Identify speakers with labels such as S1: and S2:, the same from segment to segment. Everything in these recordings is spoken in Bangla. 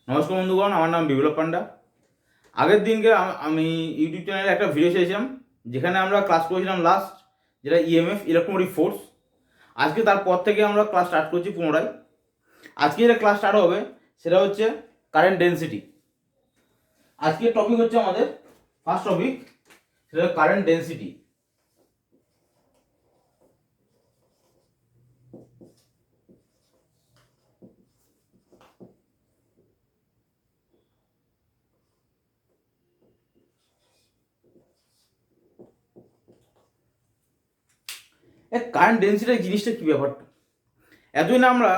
S1: নমস্কার বন্ধুগণ, আমার নাম বিপ্লব পান্ডা। আগের দিনকে আমি ইউটিউব চ্যানেলে একটা ভিডিও ছেড়েছিলাম যেখানে আমরা ক্লাস করেছিলাম লাস্ট, যেটা ইএমএফ ইলেকট্রোমোটিভ ফোর্স। আজকে তারপর থেকে আমরা ক্লাস স্টার্ট করছি পুনরায়। আজকে যেটা ক্লাস স্টার্ট হবে সেটা হচ্ছে কারেন্ট ডেন্সিটি। আজকের টপিক হচ্ছে আমাদের ফার্স্ট টপিক, সেটা কারেন্ট ডেন্সিটি। কারেন্ট ডেন্সিটি জিনিসটা কী ব্যাপারটা? এতদিন আমরা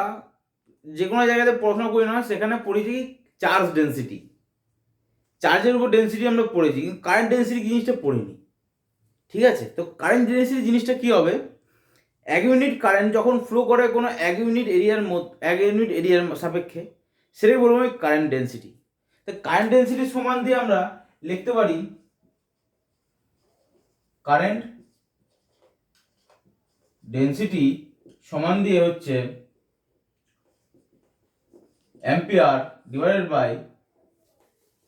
S1: যে কোনো জায়গাতে পড়াশোনা করি না, সেখানে পড়েছি চার্জ ডেন্সিটি, চার্জের উপর ডেন্সিটি আমরা পড়েছি, কিন্তু কারেন্ট ডেন্সিটি জিনিসটা পড়িনি। ঠিক আছে, তো কারেন্ট ডেন্সিটি জিনিসটা কী হবে? এক ইউনিট কারেন্ট যখন ফ্লো করে কোনো এক ইউনিট এরিয়ার সাপেক্ষে, সেটাই বলবো আমি কারেন্ট ডেন্সিটি। তো কারেন্ট ডেন্সিটির সমান দিয়ে আমরা লিখতে পারি কারেন্ট ডেন্সিটি সমান দিয়ে হচ্ছে ampere divided by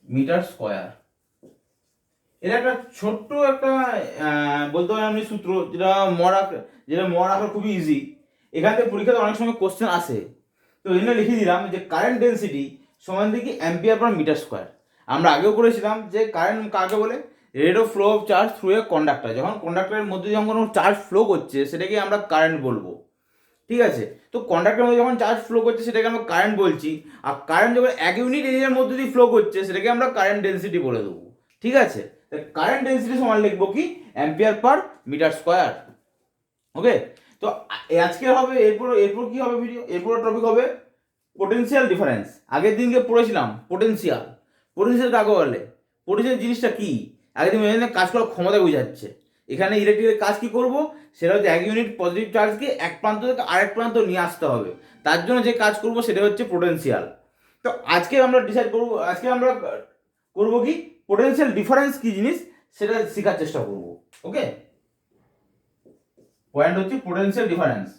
S1: metre square. এটা একটা ছোট্ট একটা বলতে পারেন আপনি সূত্র, যেটা মনে রাখা খুবই ইজি। এখান থেকে পরীক্ষাতে অনেক সময় কোশ্চেন আসে, তো এই জন্য লিখে দিলাম যে কারেন্ট ডেন্সিটি সমান দেখি অ্যাম্পিয়ার পার মিটার স্কোয়ার। আমরা আগেও করেছিলাম যে কারেন্ট কাকে বলে? Rate of flow of charge through a conductor. যখন কন্ডাক্টরের মধ্যে যখন কোনো চার্জ ফ্লো করছে সেটাকে আমরা কারেন্ট বলবো। ঠিক আছে, তো কন্ডাক্টরের মধ্যে যখন চার্জ ফ্লো করছে সেটাকে আমরা কারেন্ট বলছি, আর কারেন্ট যখন এক ইউনিট এরিয়ার মধ্যে দিয়ে ফ্লো করছে সেটাকে আমরা কারেন্ট ডেন্সিটি বলে দেবো। ঠিক আছে, কারেন্ট ডেন্সিটি সমান লিখবো কি? Ampere per metre square. Okay, তো আজকে হবে এরপর কি হবে ভিডিও? এরপর টপিক হবে পোটেনশিয়াল ডিফারেন্স। আগের দিনকে পড়েছিলাম পোটেনশিয়াল। পোটেনশিয়াল কাকে বলে? পোটেনশিয়াল জিনিসটা কি? আগের দিন কাজ করার ক্ষমতা বোঝাচ্ছে। এখানে ইলেকট্রিকের কাজ কি করব? সেটা হচ্ছে এক ইউনিট পজিটিভ চার্জকে এক প্রান্ত থেকে আরেক প্রান্ত নিয়ে আসতে হবে। তার জন্য যে কাজ করব সেটা হচ্ছে পোটেনশিয়াল। তো আজকে আমরা ডিসাইড করব, আজকে আমরা করব কি, পোটেনশিয়াল ডিফারেন্স কি জিনিস সেটা শেখার চেষ্টা করব। ওকে, পয়েন্ট হচ্ছে পোটেনশিয়াল ডিফারেন্স।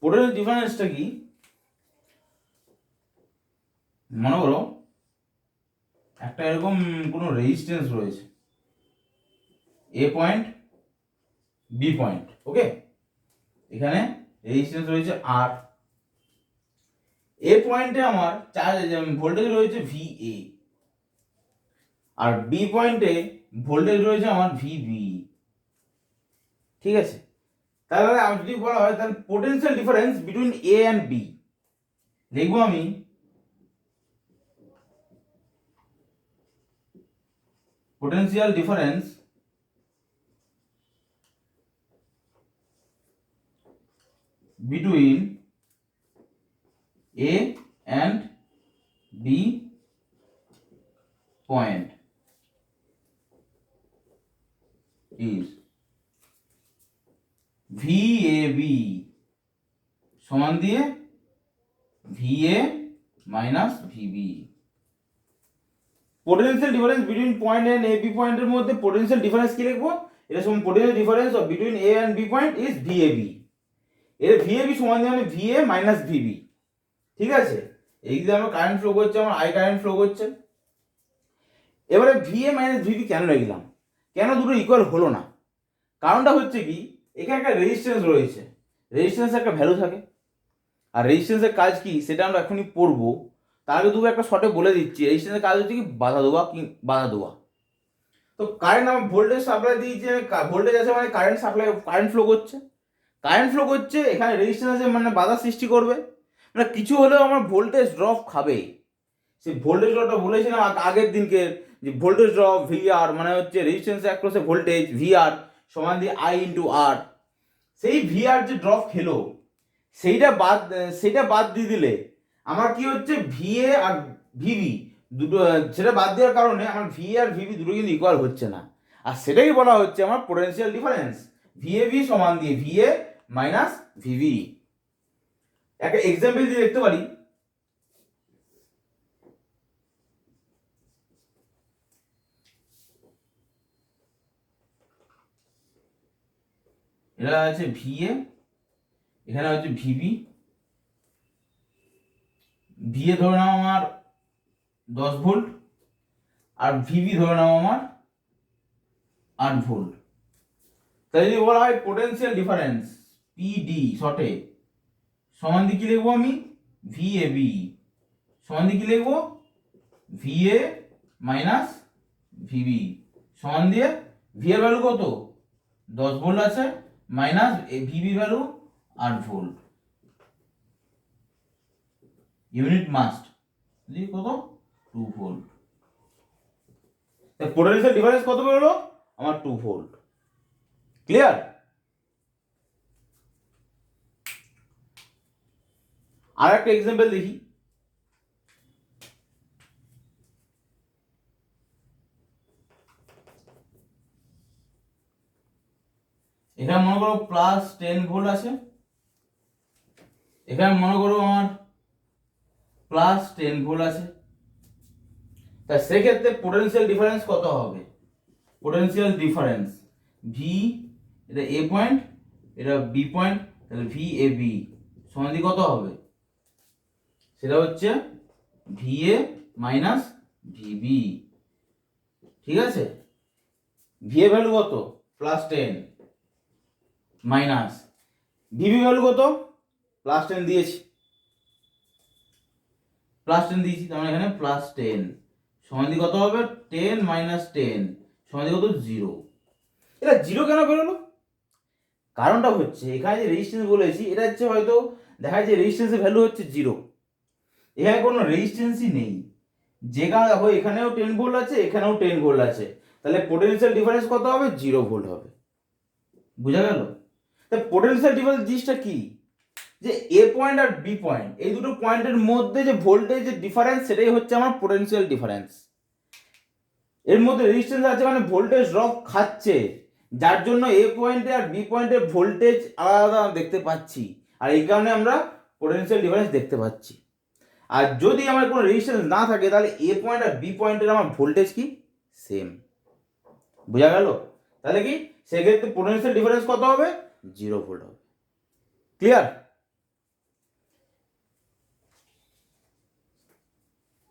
S1: পোটেনশিয়াল ডিফারেন্সটা কি? মনে করো একটা এরকম কোনো রেজিস্ট্যান্স রয়েছে, এ পয়েন্ট বি পয়েন্ট। ওকে, এখানে রেজিস্ট্যান্স রয়েছে আর। এ পয়েন্টে আমার চার্জ ভোল্টেজ রয়েছে VA, আর বি পয়েন্টে ভোল্টেজ রয়েছে আমার VB। ঠিক আছে, তাহলে আমি যদি বলা হয় তাহলে potential difference between A and B লিখবো আমি potential difference between A and B point is VAB সমান দিয়ে VA minus VB। Potential difference between point and AB পয়েন্টের মধ্যে পোটেনশিয়াল ডিফারেন্স কি লিখবো? এটা সমান potential difference of between A and B point is VAB। এর VAB সমান দিয়ে আমি VA মাইনাস VB। ঠিক আছে, এই যে আমার কারেন্ট ফ্লো করছে, আমার আই কারেন্ট ফ্লো করছে। এবারে VA মাইনাস VB কেন লিখলাম? কেন দুটো ইকুয়াল হলো না? কারণটা হচ্ছে কি, এখানে একটা রেজিস্ট্যান্স রয়েছে, রেজিস্ট্যান্সের একটা ভ্যালু থাকে, আর রেজিস্ট্যান্সের কাজ কি সেটা আমরা এখনই পড়বো। তার আগে দুটো একটা শর্টে বলে দিচ্ছি, রেজিস্ট্যান্সের কাজ হচ্ছে কি বাধা দেওয়া। তো কারেন্ট আমার ভোল্টেজ সাপ্লাই দিয়েছে, ভোল্টেজ আছে মানে কারেন্ট সাপ্লাই, কারেন্ট ফ্লো করছে, এখানে রেজিস্ট্যান্স আছে মানে বাধা সৃষ্টি করবে, মানে কিছু হলেও আমার ভোল্টেজ ড্রপ খাবে। সেই ভোল্টেজ ড্রপটা বলেছিলাম আগের দিনকে, যে ভোল্টেজ ড্রপ VR মানে হচ্ছে রেজিস্ট্যান্স অ্যাক্রসে ভোল্টেজ VR সমান দিয়ে I ইন্টু R। সেই VR যে ড্রপ খেলো সেইটা বাদ দিয়ে দিলে আমার কি হচ্ছে, VA আর VB দুটো, সেটা বাদ দেওয়ার কারণে আমার VA আর VB দুটো কিন্তু ইকুয়াল হচ্ছে না, আর সেটাই বলা হচ্ছে আমার পোটেনশিয়াল ডিফারেন্স। VAB সমান দিয়ে VA মাইনাস VB। একটা এক্সাম্পল দিয়ে দেখতে পারি। এটা আছে ভিএ, এখানে হচ্ছে ভিবি। ভিএ ধরে নাও আমার 10 ভোল্ট, আর ভিবি ধরে নাও আমার 8 ভোল্ট। তাই যদি বলা হয় পোটেনশিয়াল ডিফারেন্স পিডি শর্টে সমান দিয়ে কি লিখবো আমি, ভিএবি সমান দিয়ে কি লিখবো, ভিএ মাইনাস ভিবি সমান দিয়ে ভি এর ভ্যালু কত 10 ভোল্ট আছে, minus VB value 8 volt, unit must দিয়ে কত 2 ভোল্ট। পোটেনশিয়াল ডিফারেন্স কত বেরোলো আমার 2 ভোল্ট। ক্লিয়ার? আর একটা এক্সাম্পল দেখি। এখানে মনে করো প্লাস 10 ভোল্ট আছে, এখানে মনে করো আমার প্লাস 10 ভোল্ট আছে। তা সেক্ষেত্রে পোটেনশিয়াল ডিফারেন্স কত হবে? পোটেনশিয়াল ডিফারেন্স ভি, এটা এ পয়েন্ট, এটা বি পয়েন্ট, তাহলে ভি এ বি সমান দিয়ে কত হবে, সেটা হচ্ছে ভি এ মাইনাস ভিবি। ঠিক আছে, ভি এ ভ্যালু কত প্লাস 10 মাইনাস ভিবি ভ্যালু কত প্লাস 10 দিয়েছি, প্লাস 10 দিয়েছি, তার মানে এখানে প্লাস 10 সমান দিয়ে কত হবে 10 মাইনাস 10 সমান দিয়ে কত 0। এটা 0 কেন বেরোলো? কারণটা হচ্ছে এখানে যে রেজিস্ট্যান্স বলেছি এটা হচ্ছে হয়তো দেখা যায় রেজিস্ট্যান্সের ভ্যালু হচ্ছে 0, এখানে কোনো রেজিস্ট্যান্সই নেই। যে কারণে দেখো এখানেও 10 ভোল্ট আছে, এখানেও 10 ভোল্ট আছে, তাহলে পোটেনশিয়াল ডিফারেন্স কত হবে 0 ভোল্ট হবে। বুঝা গেল? তা পোটেনশিয়াল ডিফারেন্স জিনিসটা কি, যে এ পয়েন্ট আর বি পয়েন্ট এই দুটো পয়েন্টের মধ্যে যে ভোল্টেজ যে ডিফারেন্স সেটাই হচ্ছে আমার পোটেনশিয়াল ডিফারেন্স। এর মধ্যে রেজিস্ট্যান্স আছে মানে ভোল্টেজ ড্রপ খাচ্ছে, যার জন্য এ পয়েন্টে আর বি পয়েন্টে ভোল্টেজ আলাদা দেখতে পাচ্ছি, আর এই কারণে আমরা পোটেনশিয়াল ডিফারেন্স দেখতে পাচ্ছি। আর যদি আমার কোনো রেজিস্ট্যান্স না থাকে তাহলে এ পয়েন্ট আর বি পয়েন্টের আমার ভোল্টেজ কি সেম। বোঝা গেল? তাহলে কি সেক্ষেত্রে পোটেনশিয়াল ডিফারেন্স কত হবে 0 ভোল্ট হবে। ক্লিয়ার?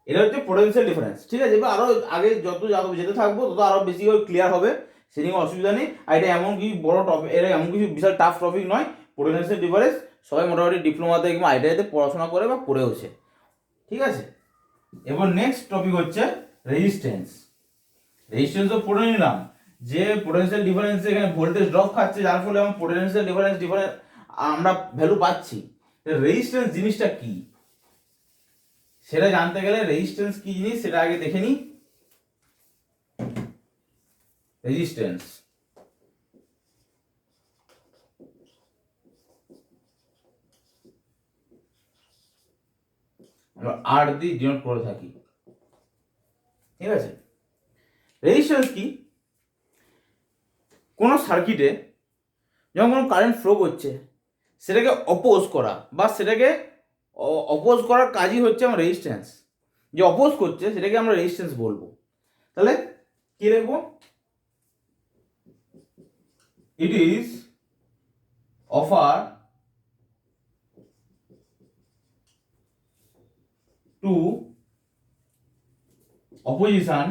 S1: এটা হচ্ছে পোটেনশিয়াল ডিফারেন্স। ঠিক আছে, এবার আরো আগে যত যেতে থাকবো তত আরো বেশি ক্লিয়ার হবে, সে নিয়ে অসুবিধা নেই। আর এটা এমন কি বড় টপিক, এটা এমন কিছু বিশাল টাফ টপিক নয়। পোটেনশিয়াল ডিফারেন্স সবাই মোটামুটি ডিপ্লোমাতে কিংবা আইটিআইতে পড়াশোনা করে বা পড়েওছে। ঠিক আছে, এবার নেক্সট টপিক হচ্ছে রেজিস্ট্যান্স। রেজিস্ট্যান্সও পড়ে নিলাম যে পোটেনশিয়াল ডিফারেন্স এখানে ভোল্টেজ ড্রপ খাচ্ছে, যার ফলে আমার পোটেনশিয়াল ডিফারেন্স আমরা ভ্যালু পাচ্ছি। রেজিস্ট্যান্স জিনিসটা কি সেটা জানতে গেলে রেজিস্ট্যান্স কি জিনিস সেটা আগে দেখে নিই। রেজিস্ট্যান্স আমরা আর দিয়ে ডিনোট করে থাকি। ঠিক আছে, রেজিস্ট্যান্স কি, কোন সার্কিটে যখন কোনো কারেন্ট ফ্লো করছে সেটাকে অপোজ করা বা সেটাকে অপোজ করার কাজই হচ্ছে আমার রেজিস্ট্যান্স। যে অপোজ করছে সেটাকে আমরা রেজিস্ট্যান্স বলবো। তাহলে কি লিখবো, it is offer to opposition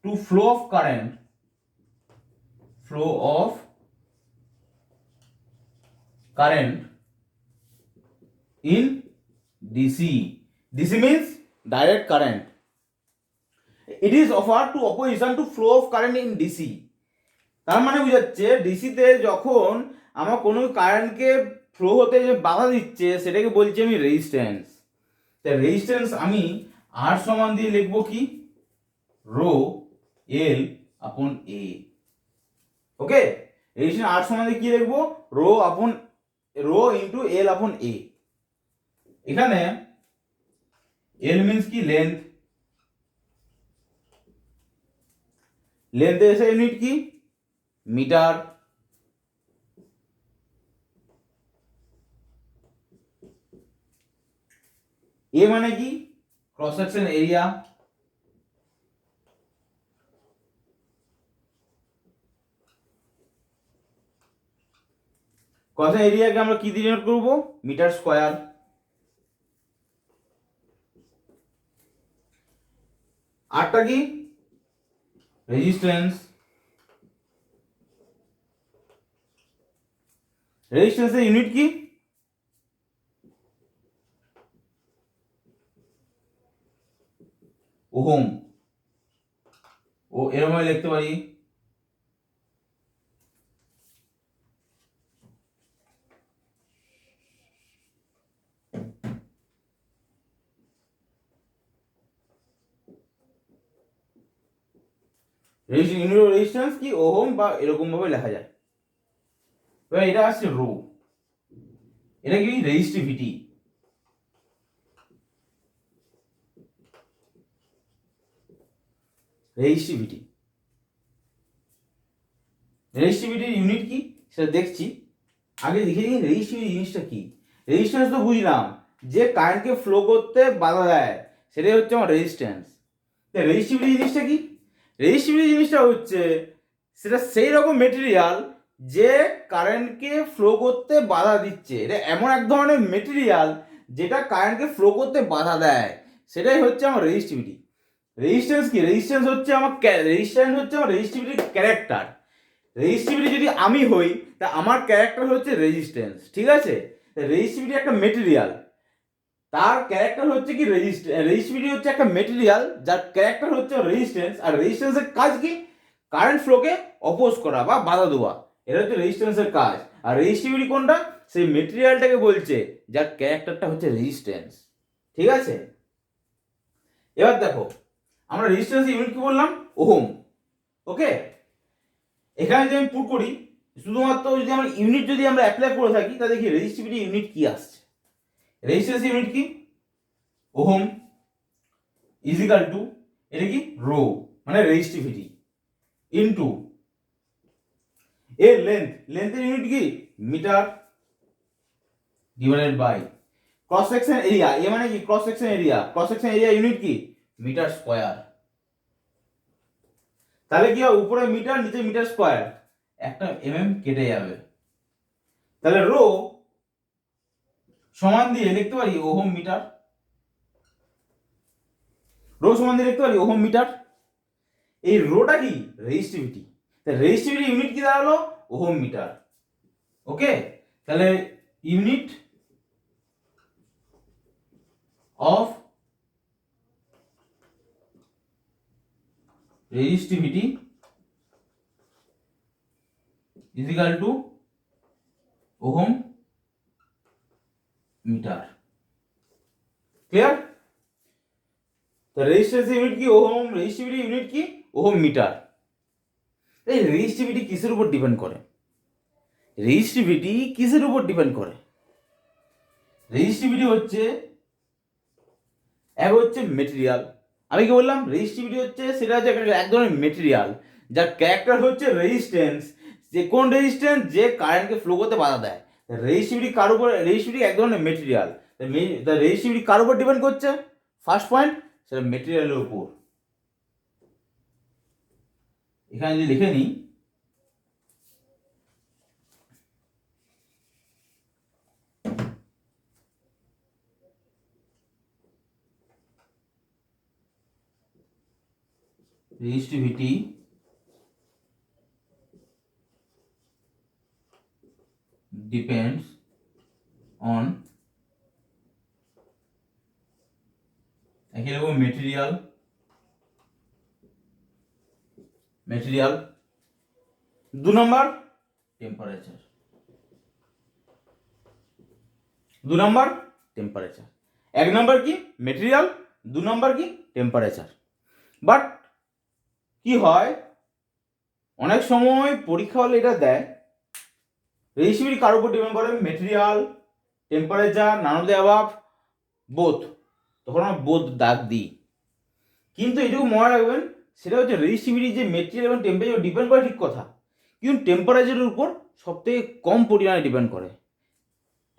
S1: to flow of current in DC. DC means direct current. It is offered to opposition to flow of current in DC. তার মানে বুঝাচ্ছে ডিসিতে যখন আমার কোনো কারেন্টকে ফ্লো হতে যে বাধা দিচ্ছে সেটাকে বলছি আমি রেজিস্ট্যান্স। তাই রেজিস্ট্যান্স আমি আর সমান দিয়ে লিখবো কি রো এল আপন এ। ওকে, রেজিস্ট্যান্স আর সমান দিয়ে কি লিখবো rho into L upon A. এখানে এল মিন্স কি লেন্থ, লেন্থ এসে ইউনিট কি মিটার। এ মানে কি? Cross section area. ক্রস এরিয়াকে আমরা কি দিয়ে ডিনোট করব? Metre square. আরটা কি? রেজিস্ট্যান্স। রেজিস্ট্যান্সের ইউনিট কি? ওহম। ও এরকম ভাবে লিখতে পারি, ইউনিট অফ রেজিস্ট্যান্স কি? ওহম, বা এরকম ভাবে লেখা যায়। এবার এটা আসছে রো। এটা কি? রেজিস্টিভিটি। রেজিস্টিভিটি রেজিস্টিভিটির ইউনিট কি সেটা দেখছি। আগে দেখে নিই রেজিস্টিভিটি জিনিসটা কি। রেজিস্ট্যান্স তো বুঝলাম, যে কারেন্টকে ফ্লো করতে বাধা দেয়, সেটাই হচ্ছে আমার রেজিস্ট্যান্স। রেজিস্টিভিটি জিনিসটা কি? রেজিস্টিভিটি জিনিসটা হচ্ছে সেটা সেই রকম মেটেরিয়াল যে কারেন্টকে ফ্লো করতে বাধা দিচ্ছে। এটা এমন এক ধরনের মেটেরিয়াল যেটা কারেন্টকে ফ্লো করতে বাধা দেয়, সেটাই হচ্ছে আমার রেজিস্টিভিটি। রেজিস্ট্যান্স কি? রেজিস্ট্যান্স হচ্ছে আমার রেজিস্টিভিটির ক্যারেক্টার। রেজিস্টিভিটি যদি আমি হই, তা আমার ক্যারেক্টার হচ্ছে রেজিস্ট্যান্স, ঠিক আছে? রেজিস্টিভিটি একটা মেটেরিয়াল, তার ক্যারেক্টার হচ্ছে কি? রেজিস্টিভিটি হচ্ছে একটা মেটেরিয়াল যার ক্যারেক্টার হচ্ছে রেজিস্ট্যান্স। আর রেজিস্ট্যান্সের কাজ কি? কারেন্ট ফ্লোকে অপোজ করা বা বাধা দেওয়া, এটা হচ্ছে রেজিস্ট্যান্সের কাজ। আর রেজিস্টিভিটি কোনটা? সেই মেটেরিয়ালটাকে বলছে যার ক্যারেক্টারটা হচ্ছে রেজিস্ট্যান্স, ঠিক আছে? এবার দেখো, আমরা রেজিস্ট্যান্স ইউনিট কি বললাম? ওহম। ওকে, এখানে যদি আমি পুট করি, শুধুমাত্র যদি আমরা ইউনিট যদি আমরা অ্যাপ্লাই করে থাকি, তা দেখি রেজিস্টিভিটি ইউনিট কি আসছে। রেজিস্ট্যান্স ইউনিট কি? ওহম ইজিক্যাল টু, এটা কি? রো, মানে রেজিস্টিভিটি, ইনটু এর লেন্থের ইউনিট কি? Metre, divided by cross section area. এ মানে কি? Cross section area. Cross section area unit কি? Metre square. তাহলে কি হবে? উপরে মিটার, নিচে মিটার স্কয়ার, একটা কেটে যাবে। তাহলে রো সমান দিয়ে লিখতে পারি ওহম মিটার। রো সমান দিয়ে লিখতে পারি ওহম মিটার। এই রোটা কি? রেজিস্টিভিটি। তাহলে রেজিস্টিভিটি ইউনিট কি দাঁড়ালো? Ohm metre. ওকে, তাহলে unit of resistivity is equal to ohm metre. Clear? তো রেজিস্ট্যান্স ইউনিট কি? ওহম। রেজিস্টিভিটি ইউনিট কি? Ohm metre. এই রেজিস্টিভিটি কিসের উপর ডিপেন্ড করে? রেজিস্টিভিটি কিসের উপর ডিপেন্ড করে? রেজিস্টিভিটি হচ্ছে এক হচ্ছে মেটেরিয়াল। আমি কি বললাম? রেজিস্টিভিটি হচ্ছে সেটা হচ্ছে এক ধরনের মেটেরিয়াল যার ক্যারেক্টার হচ্ছে রেজিস্ট্যান্স। যে কোন রেজিস্ট্যান্স? যে কারেন্টকে ফ্লো করতে বাধা দেয়। রেজিস্টিভিটি কার উপর? রেজিস্টিভিটি এক ধরনের মেটেরিয়াল। রেজিস্টিভিটি কার উপর ডিপেন্ড করছে? ফার্স্ট পয়েন্ট, সেটা মেটেরিয়ালের উপর। এখানে যদি লিখে নিই, resistivity depends on material, দু নম্বর টেম্পারেচার। এক নম্বর কি? মেটেরিয়াল, দু নম্বর কি? টেম্পারেচার। বাট কি হয়, অনেক সময় পরীক্ষা হলে এটা দেয় রেজিস্টিভিটি কার উপর ডিপেন্ড করে? Material, temperature, none of the above, both. তখন আমরা বোথ দাগ দিই। কিন্তু এটুকু মনে রাখবেন, সেটা হচ্ছে রেজিস্টিভিটি যে মেটেরিয়াল এবং টেম্পারেচার ডিপেন্ড করে, ঠিক কথা, কিন্তু টেম্পারেচারের উপর সবথেকে কম পরিমাণে ডিপেন্ড করে,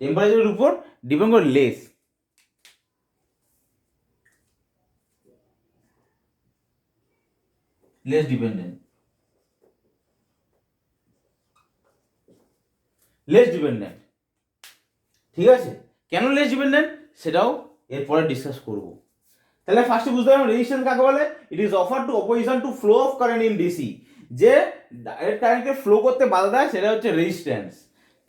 S1: টেম্পারেচারের উপর ডিপেন্ড করে less. Less dependent, less dependent, ঠিক আছে। কেন লেস ডিপেন্ডেন্ট সেটাও এরপরে ডিসকাস করব। তাহলে ফার্স্টে বুঝতে পারলাম রেজিস্ট্যান্স কাকে বলে। It is offer to opposition two flow of current in DC, যে ডাইরেক্ট কারেন্টকে ফ্লো করতে বাধা দেয় সেটা হচ্ছে রেজিস্ট্যান্স,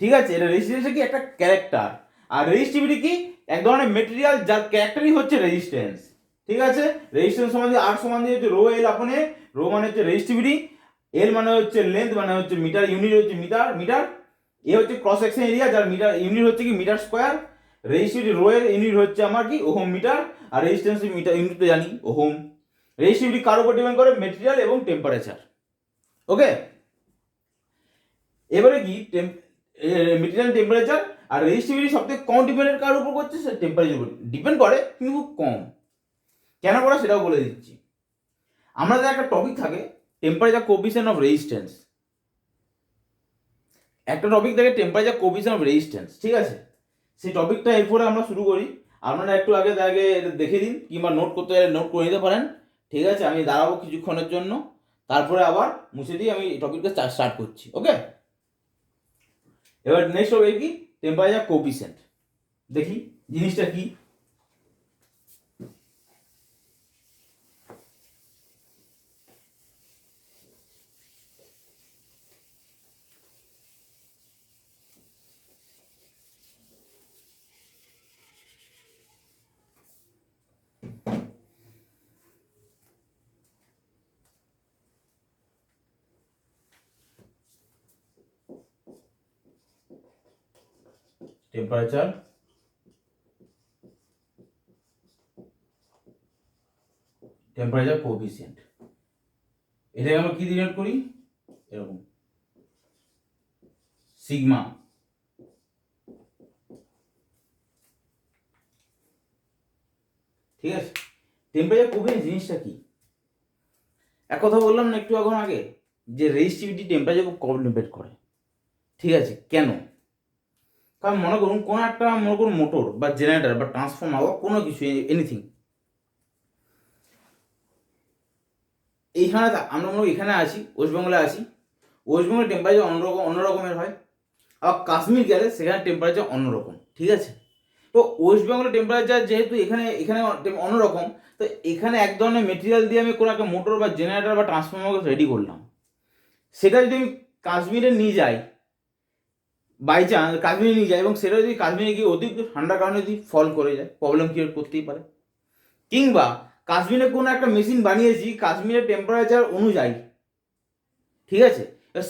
S1: ঠিক আছে। এটা রেজিস্ট্যান্সের কি একটা ক্যারেক্টার, আর রেজিস্টিভিটি কি এক ধরনের মেটেরিয়াল যার ক্যারেক্টারই হচ্ছে রেজিস্ট্যান্স, ঠিক আছে। রেজিস্ট্যান্স সমান আর সমান দিয়ে হচ্ছে রো এল আপন এ, রো মানে হচ্ছে রেজিস্টিভিটি, এল মানে হচ্ছে লেন্থ মানে হচ্ছে মিটার, ইউনিট হচ্ছে মিটার, এ হচ্ছে ক্রস সেকশন এরিয়া যার মিটার ইউনিট হচ্ছে কি মিটার স্কোয়ার, রেজিস্টিভিটি রো এর ইউনিট হচ্ছে আমার কি ওহম মিটার, আর রেজিস্ট্যান্স মিটার ইউনিট তো জানি ওহম। রেজিস্টিভিটি কার উপর ডিপেন্ড করে, মেটেরিয়াল এবং টেম্পারেচার, ওকে। এবারে কি মেটেরিয়াল টেম্পারেচার আর রেজিস্টিভিটি সবথেকে কম ডিপেন্ডেন্ট কার উপর করছে, সে টেম্পারেচার উপর ডিপেন্ড করে কিন্তু খুব কম। কেন করে সেটাও বলে দিচ্ছি। আমাদের একটা টপিক থাকে টেম্পারেচার কোএফিসিয়েন্ট অফ রেজিস্ট্যান্স, একটা টপিক থাকে টেম্পারেচার কোএফিসিয়েন্ট অফ রেজিস্ট্যান্স, ঠিক আছে। সেই টপিকটা এরপরে আমরা শুরু করি। আপনারা একটু আগে দেখে দিন কিংবা নোট করতে নোট করে নিতে পারেন, ঠিক আছে। আমি দাঁড়াবো কিছুক্ষণের জন্য, তারপরে আবার মুছে দিয়ে আমি টপিকটা স্টার্ট করছি, ওকে। এবার নেক্সট হবে কি টেম্পারেচার কোএফিসিয়েন্ট, দেখি জিনিসটা কি। টেম্পারেচার কোএফিসিয়েন্ট, এটাকে আমরা কি ডিনোট করি, এরকম সিগমা, ঠিক আছে। টেম্পারেচার কোএফিসিয়েন্ট জিনিসটা কি, এক কথা বললাম না একটু এখন আগে যে রেজিস্টিভিটি টেম্পারেচার খুব কম ডিপেন্ড করে, ঠিক আছে। কেন, কারণ মনে করুন কোনো একটা মোটর বা জেনারেটর বা ট্রান্সফর্মার বা কোনো কিছু এনিথিং, এইখানে আমরা মনে এখানে আছি, ওয়েস্ট বেঙ্গলে আছি, ওয়েস্ট বেঙ্গলের টেম্পারেচার অন্য রকমের হয়, আবার কাশ্মীর গেলে সেখানে টেম্পারেচার অন্যরকম, ঠিক আছে। তো ওয়েস্ট বেঙ্গলের টেম্পারেচার যেহেতু এখানে এখানে অন্যরকম, তো এখানে এক ধরনের মেটেরিয়াল দিয়ে আমি কোনো একটা মোটর বা জেনারেটর বা ট্রান্সফর্মারকে রেডি করলাম, সেটা যদি আমি কাশ্মীরে নিয়ে যাই, বাই চান্স কাশ্মীরে নিয়ে যায় এবং সেটা যদি কাশ্মীরে গিয়ে অতিরিক্ত ঠান্ডার কারণে যদি ফল করে যায়, প্রবলেম ক্রিয়েট করতেই পারে। কিংবা কাশ্মীরে কোনো একটা মেশিন বানিয়েছি কাশ্মীরের টেম্পারেচার অনুযায়ী, ঠিক আছে,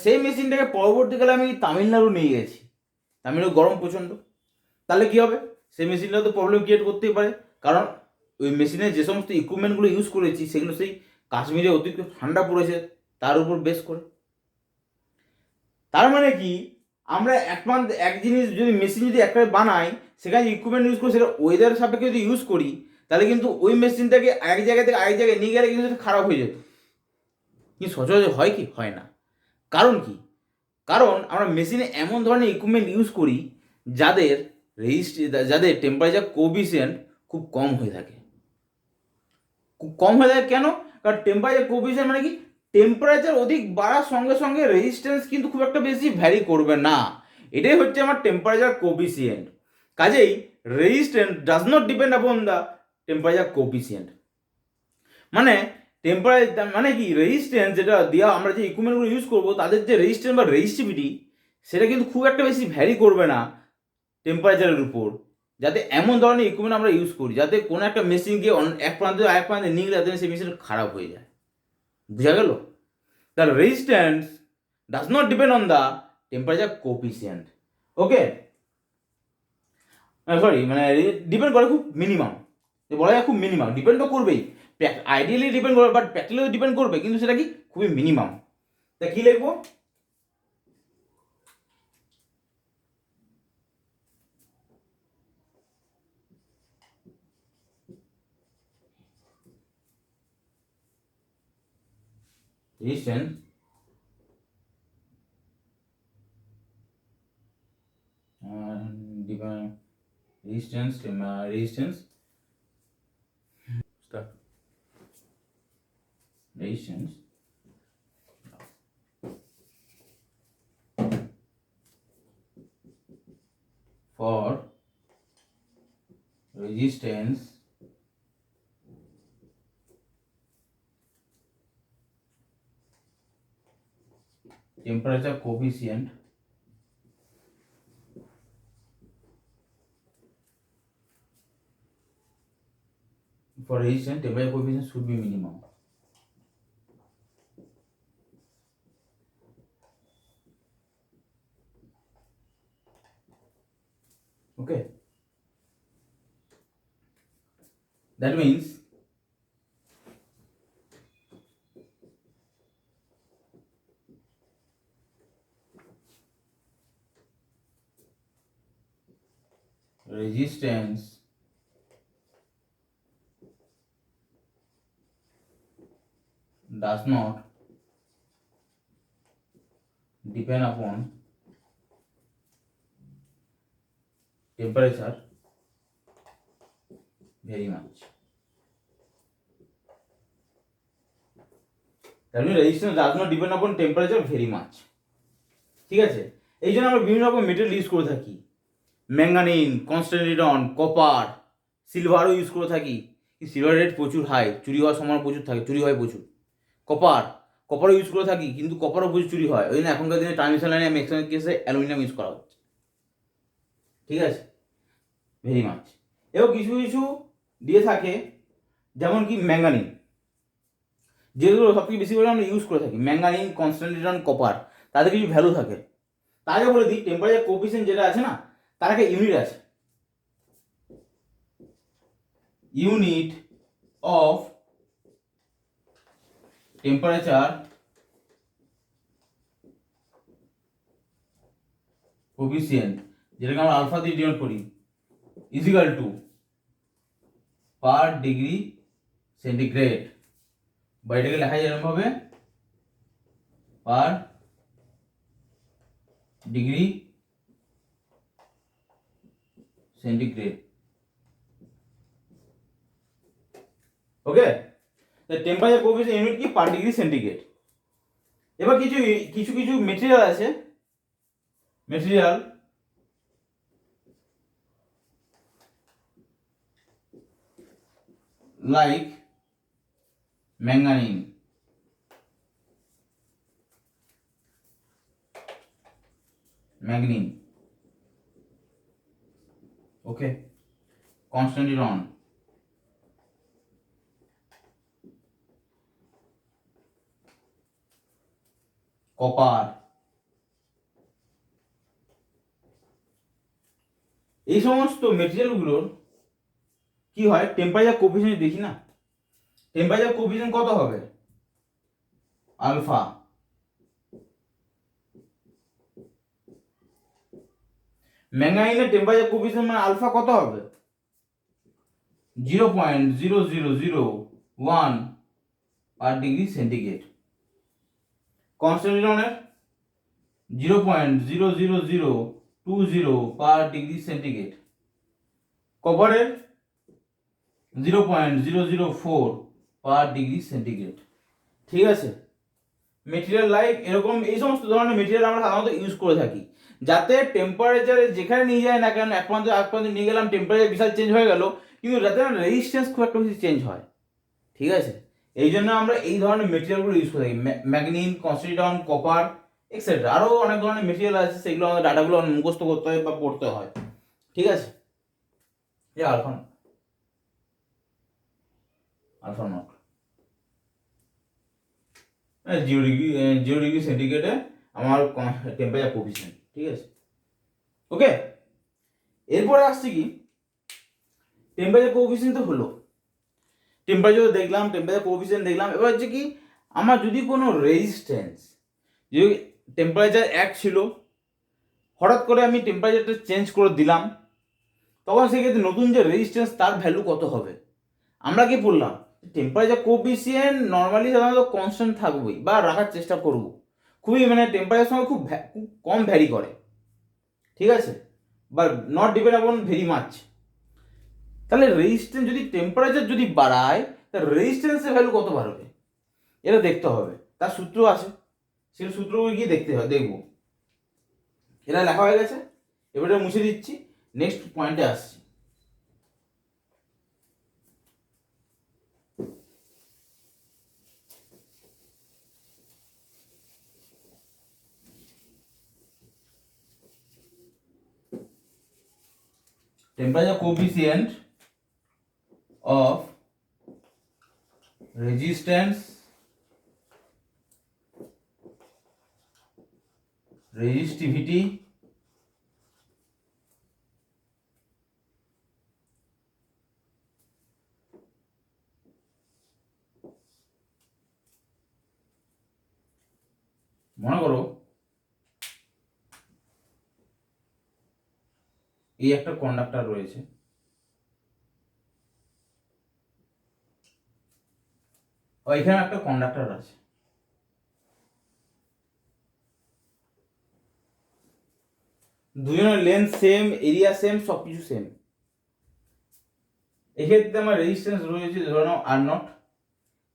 S1: সেই মেশিনটাকে পরবর্তীকালে আমি তামিলনাড়ু নিয়ে গেছি, তামিলনাড়ু গরম প্রচণ্ড, তাহলে কি হবে, সেই মেশিনটা তো প্রবলেম ক্রিয়েট করতেই পারে, কারণ ওই মেশিনে যে সমস্ত ইকুইপমেন্টগুলো ইউজ করেছি সেগুলো সেই কাশ্মীরে অতিরিক্ত ঠান্ডা পড়েছে তার উপর বেস করে। তার মানে কি, আমরা এক জিনিস যদি মেশিন যদি একটা বানাই, সেখানে ইকুইপমেন্ট ইউজ করি, সেটা ওয়েদার সাপেক্ষে যদি ইউজ করি, তাহলে কিন্তু ওই মেশিনটাকে এক জায়গা থেকে আরেক জায়গায় নিয়ে গেলে কিন্তু সেটা খারাপ হয়ে যেত। কিন্তু সচরাচর হয় কি, হয় না। কারণ কি, কারণ আমরা মেশিনে এমন ধরনের ইকুইপমেন্ট ইউজ করি যাদের যাদের টেম্পারেচার কোএফিসিয়েন্ট খুব কম হয়ে থাকে। খুব কম হয়ে থাকে কেন, কারণ টেম্পারেচার কোএফিসিয়েন্ট মানে কি, টেম্পারেচার অধিক বাড়ার সঙ্গে সঙ্গে রেজিস্ট্যান্স কিন্তু খুব একটা বেশি ভ্যারি করবে না, এটাই হচ্ছে আমার টেম্পারেচার কোএফিসিয়েন্ট। কাজেই resistance does not depend upon the temperature coefficient. মানে টেম্পারেচার মানে কি, রেজিস্ট্যান্স যেটা দেওয়া আমরা যে ইকুইপমেন্টগুলো ইউজ করবো তাদের যে রেজিস্ট্যান্স বা রেজিস্টিভিটি সেটা কিন্তু খুব একটা বেশি ভ্যারি করবে না টেম্পারেচারের উপর, যাতে এমন ধরনের ইকুইপমেন্ট আমরা ইউজ করি যাতে কোনো একটা মেশিনকে এক প্রান্ত থেকে আরেক প্রান্তে নিয়ে গেলে যাতে সেই মেশিন খারাপ হয়ে যায়। বুঝা গেল, তার resistance does not depend on the temperature coefficient, okay. Sorry, মানে ডিপেন্ড করে খুব মিনিমাম, বলা যায় খুব মিনিমাম, ডিপেন্ড তো করবেই, আইডিয়ালি ডিপেন্ড করবে, বাট প্র্যাকটিক্যালি ডিপেন্ড করবে, কিন্তু সেটা কি খুবই মিনিমাম। তা কি লিখবো, resistance resistance for resistance temperature coefficient should be minimum. Okay, that means resistance does not depend upon temperature very much. That means resistance does not depend upon temperature very much. ঠিক আছে, এই জন্য আমরা বিভিন্ন রকম মেটেরিয়াল ইউজ করে থাকি, ম্যাঙ্গানিন, কনস্ট্যান্টিনন, কপার, সিলভারও ইউজ করে থাকি। সিলভার রেট প্রচুর হাই, চুরি হওয়ার সম্ভাবনা প্রচুর থাকে, চুরি হয় প্রচুর। কপারও ইউজ করে থাকি, কিন্তু কপারও প্রচুর চুরি হয়। ওই জন্য এখনকার দিনে ট্রানজিশন লাইনে ম্যাক্সিমাম কেসে অ্যালুমিনিয়াম ইউজ করা হচ্ছে। ঠিক আছে, ভেরি মাচ। এবং কিছু কিছু দিয়ে থাকে, যেমন কি ম্যাঙ্গানিন, যেগুলো সবথেকে বেশি করে আমরা ইউজ করে থাকি, ম্যাঙ্গানিন, কনস্ট্যান্টিনন, কপার, তাদের কিছু ভ্যালু থাকে। তার আগে বলে দিই, টেম্পারেচার কোএফিসিয়েন্ট যেটা আছে না, তার একটা ইউনিট আছে, ইউনিট অফ টেম্পারেচার কোএফিসিয়েন্ট, যেটাকে আমরা আলফা দিয়ে ডিনোট করি, is equal to per degree centigrade, বা এটাকে লেখা যায় এরকম ভাবে, per degree centigrade. Okay, temperature coefficient unit কি, পার ডিগ্রি সেন্টিগ্রেড। এবার কিছু কিছু কিছু মেটেরিয়াল আছে, মেটেরিয়াল লাইক ম্যাঙ্গানিন, ওকে, কনস্ট্যান্টিনন, কপার, এই সমস্ত মেটেরিয়ালগুলোর কি হয়, টেম্পারেচার কোএফিসিয়েন্ট দেখি না, টেম্পারেচার কোএফিসিয়েন্ট কত হবে, আলফা। ম্যাঙ্গানিনের টেম্পারেচার কোএফিসিয়েন্ট মানে আলফা কত হবে, 0.0001 পার ডিগ্রি সেন্টিগ্রেড। কনস্ট্যান্টিননের 0.00020 পার ডিগ্রি সেন্টিগ্রেড। কপারের 0.004 পার ডিগ্রি সেন্টিগ্রেড। ঠিক আছে, মেটেরিয়াল লাইক এরকম এই সমস্ত ধরনের মেটেরিয়াল আমরা সাধারণত ইউজ করে থাকি, যাতে টেম্পারেচারে যেখানে নিয়ে যায় না কেন, এক প্রান্ত নিয়ে গেলাম, টেম্পারেচার বিশাল চেঞ্জ হয়ে গেল, কিন্তু যাতে না রেজিস্ট্যান্স খুব একটা বেশি চেঞ্জ হয়। ঠিক আছে, এই জন্য আমরা এই ধরনের মেটেরিয়ালগুলো ইউজ করে থাকি, ম্যাগনিন, কনস্ট্যান্টিনন, কপার এক্সেট্রা। আরও অনেক ধরনের মেটেরিয়াল আছে, সেগুলো আমাদের ডাটাগুলো মুখস্থ করতে হয় বা পড়তে হয়। ঠিক আছে, এই আলফা নট 0 ডিগ্রি সেন্টিগ্রেডে আমার টেম্পারেচার কোএফিসিয়েন্ট। ঠিক আছে, ওকে। এরপরে আসছে কি, টেম্পারেচার কোএফিসিয়েন্ট তো হলো, টেম্পারেচার দেখলাম, টেম্পারেচার কোএফিসিয়েন্ট দেখলাম। এবার হচ্ছে কি, আমার যদি কোনো রেজিস্ট্যান্স, যদি টেম্পারেচার 1 ছিল, হঠাৎ করে আমি টেম্পারেচারটা চেঞ্জ করে দিলাম, তখন সেক্ষেত্রে নতুন যে রেজিস্ট্যান্স তার ভ্যালু কত হবে। আমরা কি বললাম, টেম্পারেচার কোএফিসিয়েন্ট নর্মালি সাধারণত কনস্ট্যান্ট থাকবেই বা রাখার চেষ্টা করব, খুবই মানে টেম্পারেচার সঙ্গে খুব কম ভ্যারি করে। ঠিক আছে, বা নট ডিপেন্ড আপন ভেরি মাচ। তাহলে রেজিস্ট্যান্স যদি টেম্পারেচার যদি বাড়ায় তাহলে রেজিস্ট্যান্সের ভ্যালু কত বাড়বে এটা দেখতে হবে, তার সূত্র আছে, সেই সূত্রগুলো গিয়ে দেখবো। এটা লেখা হয়ে গেছে, এবারে মুছে দিচ্ছি, নেক্সট পয়েন্টে আসছি। Temperature coefficient of resistance resistivity মনে করো এই একটা কন্ডাক্টর রয়েছে, এখানে একটা কন্ডাক্টর আছে, দুজনের লেন্থ সেম, এরিয়া সেম, সবকিছু সেম। এক্ষেত্রে আমার রেজিস্ট্যান্স রয়েছে ধরে নাও আর নট,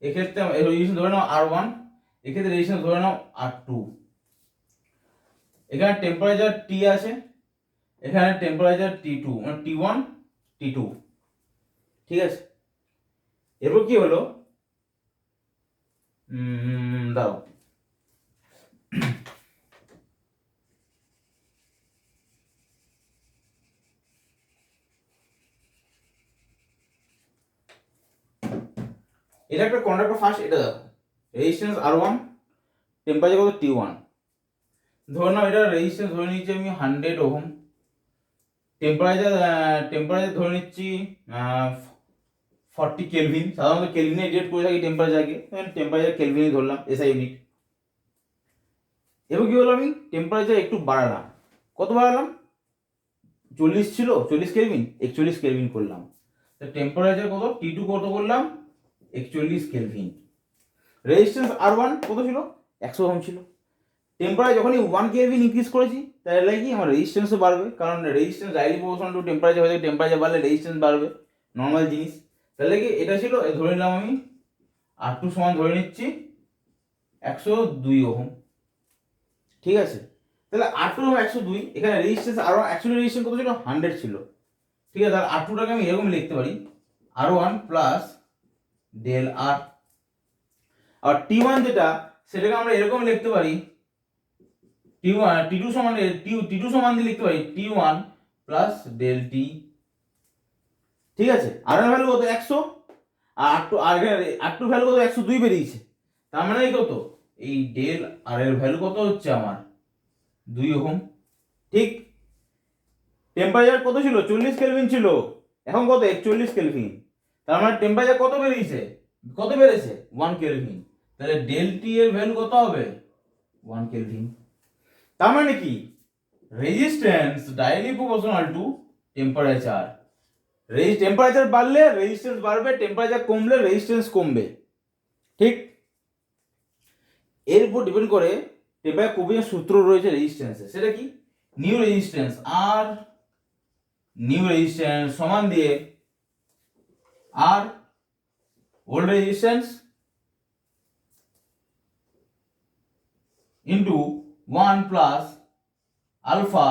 S1: এক্ষেত্রে রেজিস্ট্যান্স ধরে নাও আর ওয়ান, এক্ষেত্রে রেজিস্ট্যান্স ধরে নাও আর টু। এখানে টেম্পারেচার টি আছে, এখানে টেম্পারেচার টি টু, মানে টি ওয়ান টি টু, ঠিক আছে। এরপর কি হলো, দাও এটা একটা কন্ডাক্টর ফার্স্ট, এটা দেখো রেজিস্ট্যান্স আর ওয়ান, টেম্পারেচার কত টি ওয়ান, ধরে নাও এটা রেজিস্ট্যান্স ধরে নিচ্ছি আমি 100 ওহম, টেম্পারেচার ধরে নিচ্ছি 40 কেলভিন, সাধারণত কেলভিনে রেট করে থাকি টেম্পারেচারকে, টেম্পারেচার কেলভিনে ধরলাম এসআই ইউনিট। এবার কি হলো, আমি টেম্পারেচার একটু বাড়ালাম, কত বাড়ালাম, 40 ছিল, 40 কেলভিন 41 কেলভিন করলাম, টেম্পারেচার কত টি টু কত করলাম 41 কেলভিন। রেজিস্ট্যান্স আর ওয়ান কত ছিল 100 ওহম ছিল, টেম্পারেচার যখনই 1 কেলভিন ইনক্রিজ করেছি তাহলে কি আমার রেজিস্ট্যান্সও বাড়বে, কারণ resistance directly proportional to temperature হয়ে যায়, টেম্পারেচার বাড়লে রেজিস্ট্যান্স বাড়বে, নর্মাল জিনিস। তাহলে কি এটা ছিল, ধরে নিলাম আমি আর টু সমান ধরে নিচ্ছি 102 ওহম, ঠিক আছে। তাহলে আর টু 102, এখানে রেজিস্ট্যান্স আর ওয়ান, অ্যাকচুয়ালি রেজিস্ট্যান্স কত ছিল 100 ছিল, ঠিক আছে। তাহলে আর টুটাকে আমি এরকম লিখতে পারি আর ওয়ান প্লাস ডেল আর, আর টি ওয়ান যেটা সেটাকে আমরা এরকম লিখতে পারি টি ওয়ান টি টু সমান টি টু সমান দিয়ে লিখতে পারি T one plus del T, ঠিক আছে। আর এর ভ্যালু কত 100, আর আর টু ভ্যালু কত 102 বেরিয়েছে, তার মানে কত এই ডেল আর এর ভ্যালু কত হচ্ছে আমার 2 ওহম, ঠিক। টেম্পারেচার কত ছিল 40 কেলভিন ছিল, এখন কত 41 কেলভিন, তার মানে টেম্পারেচার কত বেরিয়েছে, কত বেড়েছে 1 কেলভিন, তাহলে ডেল টি এর ভ্যালু কত হবে 1 কেলভিন। তার মানে কি resistance directly proportional to temperature, temperature বাড়লে রেজিস্ট্যান্স বাড়বে, টেম্পারেচার কমলে রেজিস্ট্যান্স কমবে, ঠিক। এর উপর ডিপেন্ড করে টেম্পারেচার কোএফিসিয়েন্ট সূত্র রয়েছে রেজিস্ট্যান্সে, সেটা কি নিউ রেজিস্ট্যান্স আর নিউ রেজিস্ট্যান্স সমান দিয়ে আর old resistance into 1 plus alpha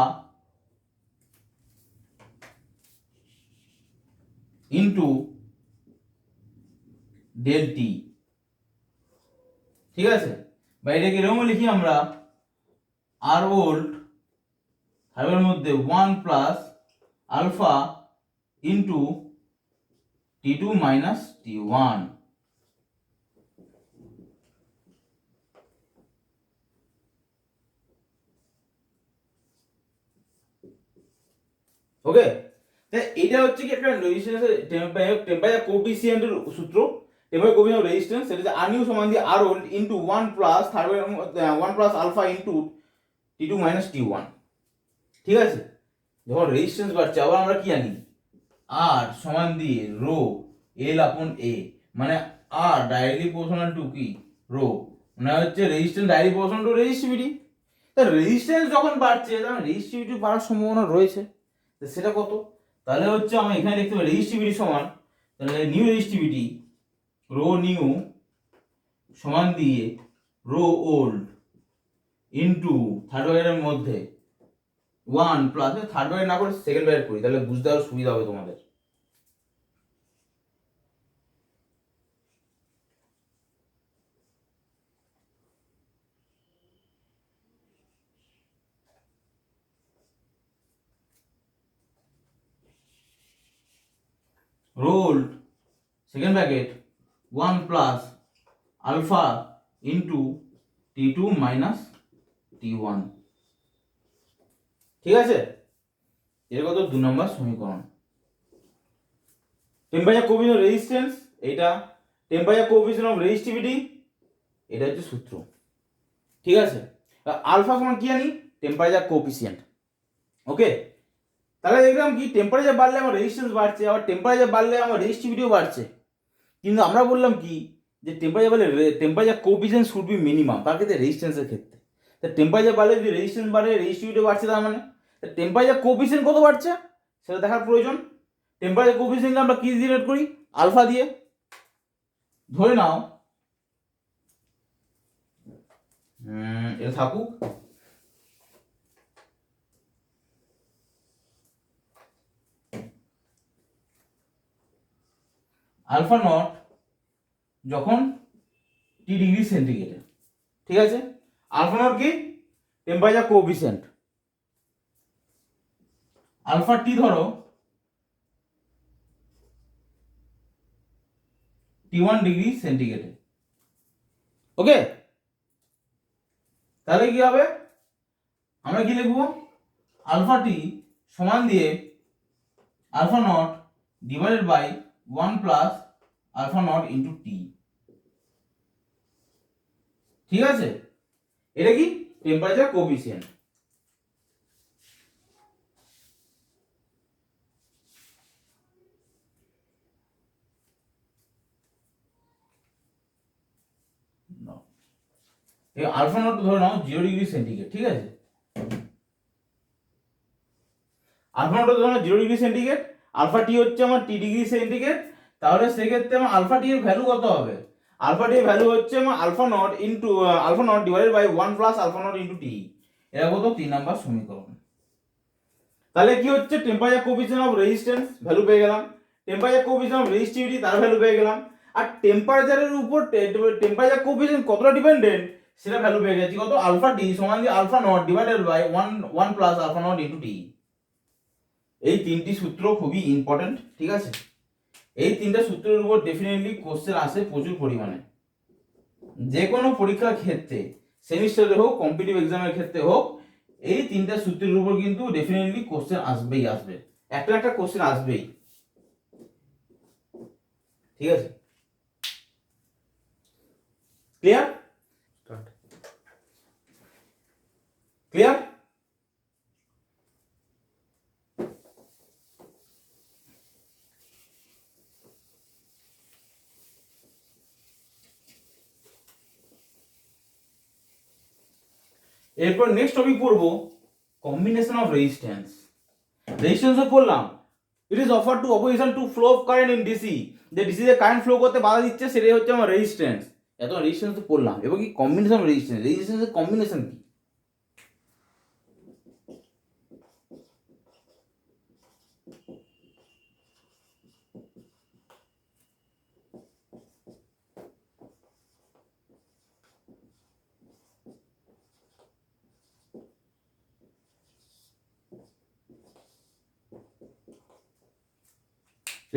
S1: into del T, ঠিক আছে। বা এটাকে এরকম লিখি আমরা আর ওল্ড ফাইভের মধ্যে 1 plus alpha into T two minus T one, ওকে। তাই এটা হচ্ছে কি একটা রেজিস্ট্যান্সের টেম্পারেচার কোএফিসিয়েন্টের সূত্র, টেম্পারেচার কোএফিসিয়েন্ট রেজিস্ট্যান্স, সেটা আর নিউ সমান দিয়ে আর old into 1 plus 1 plus alpha into T two minus T one, ঠিক আছে। যখন রেজিস্ট্যান্স বাড়ছে আবার আমরা কি জানি আর সমান দিয়ে রো এল আপন এ, মানে আর ডাইরেক্টলি প্রপোর্শনাল টু কি রো, মানে হচ্ছে resistance directly proportional to resistivity. তা রেজিস্ট্যান্স যখন বাড়ছে তখন রেজিস্টিভিটি বাড়ার সম্ভাবনা রয়েছে, তো সেটা কত? তাহলে হচ্ছে আমি এখানে দেখতে পাই রেজিস্টিভিটি সমান, তাহলে নিউ রেজিস্টিভিটি রো নিউ সমান দিয়ে রো ওল্ড ইনটু থার্ড ব্র্যাকেটের মধ্যে 1 প্লাস, থার্ড ব্র্যাকেট না করে সেকেন্ড ব্র্যাকেট করি, তাহলে বুঝতে আরো সুবিধা হবে তোমাদের। রোল্ড second bracket 1 plus alpha into T2 minus T1। ঠিক আছে, এর কত 2 নম্বর সমীকরণ। টেম্পারেচার কোএফিসিয়েন্ট অফ রেজিস্ট্যান্স, এটা টেম্পারেচার কোএফিসিয়েন্ট অফ রেজিস্টিভিটি, এটা হচ্ছে সূত্র। ঠিক আছে, আলফা সমান কি জানি? Temperature coefficient. ওকে, তাহলে দেখলাম কি টেম্পারেচার বাড়লে আমার রেজিস্ট্যান্স বাড়ছে, আবার টেম্পারেচার বাড়লে আমার রেজিস্টিভিটিও বাড়ছে। কিন্তু আমরা বললাম কি যে টেম্পারেচার বাড়লে temperature coefficient should be minimum, তার ক্ষেত্রে রেজিস্ট্যান্সের ক্ষেত্রে। তা টেম্পারেচার বাড়লে যদি রেজিস্ট্যান্স বাড়ে, রেজিস্টিভিটিও বাড়ছে, তার মানে টেম্পারেচার কোএফিসিয়েন্ট কত বাড়ছে সেটা দেখার প্রয়োজন। টেম্পারেচার কোএফিসিয়েন্ট আমরা কি দিয়ে রেট করি? আলফা দিয়ে। ধরে নাও এটা থাকুক, আলফা নট যখন টি ডিগ্রি সেন্টিগ্রেডে। ঠিক আছে, আলফা নট কি? Temperature coefficient. আলফা টি ধরো T1 ডিগ্রি সেন্টিগ্রেডে। ওকে, তাহলে কি হবে? আমরা কি লিখবো? আলফা টি সমান দিয়ে alpha nought divided by 1 plus alpha nought into T. ঠিক আছে, এটা কি? Temperature coefficient. এই আলফা নট ধরে নাও 0 ডিগ্রি সেন্টিগ্রেড। ঠিক আছে, আলফা নট ধরে নাও 0 ডিগ্রি সেন্টিগ্রেড, আলফা টি হচ্ছে আমার টি ডিগ্রি সেন্টিগ্রেড। তাহলে সেক্ষেত্রে আমার আলফা টি এর ভ্যালু কত হবে? আলফা টি এর ভ্যালু হচ্ছে আমার alpha nought into alpha nought divided by 1 plus alpha nought into T. এটা কত? 3 নাম্বার সমীকরণ। তাহলে কি হচ্ছে? Temperature coefficient of resistance value পেয়ে গেলাম, টেম্পারেচার কোএফিসিয়েন্ট অফ রেজিস্টিভিটি তার ভ্যালু পেয়ে গেলাম, আর টেম্পারেচারের উপর টেম্পারেচার কোএফিসিয়েন্ট কতটা ডিপেন্ডেন্ট সেটা ভ্যালু পেয়ে গেছি। কত? আলফা টি সমান দিয়ে alpha nought divided by 1 plus alpha nought into T. এই তিনটি সূত্র খুবই ইম্পর্টেন্ট। ঠিক আছে, এই তিনটা সূত্রের উপর ডেফিনেটলি কোশ্চেন আসে প্রচুর পরিমাণে, যে কোনো পরীক্ষার ক্ষেত্রে, সেমিস্টারে হোক, কম্পিটিটিভ এক্সামের ক্ষেত্রে হোক, এই তিনটা সূত্রের উপর কিন্তু ডেফিনেটলি কোশ্চেন আসবেই আসবে, একটা একটা কোশ্চেন আসবেই। ঠিক আছে, ক্লিয়ার? ক্লিয়ার? এরপর নেক্সট টপিক পড়বো কম্বিনেশন অফ রেজিস্ট্যান্স। রেজিস্ট্যান্সও পড়লাম, it is offer to opposition two flow of current in DC, যে ডিসি তে কারেন্ট ফ্লো করতে বাধা দিচ্ছে, সেটাই হচ্ছে আমার রেজিস্ট্যান্স। এত রেজিস্ট্যান্স তো পড়লাম, এবার কি কম্বিনেশন অফ রেজিস্ট্যান্স, রেজিস্ট্যান্সের কম্বিনেশন কি?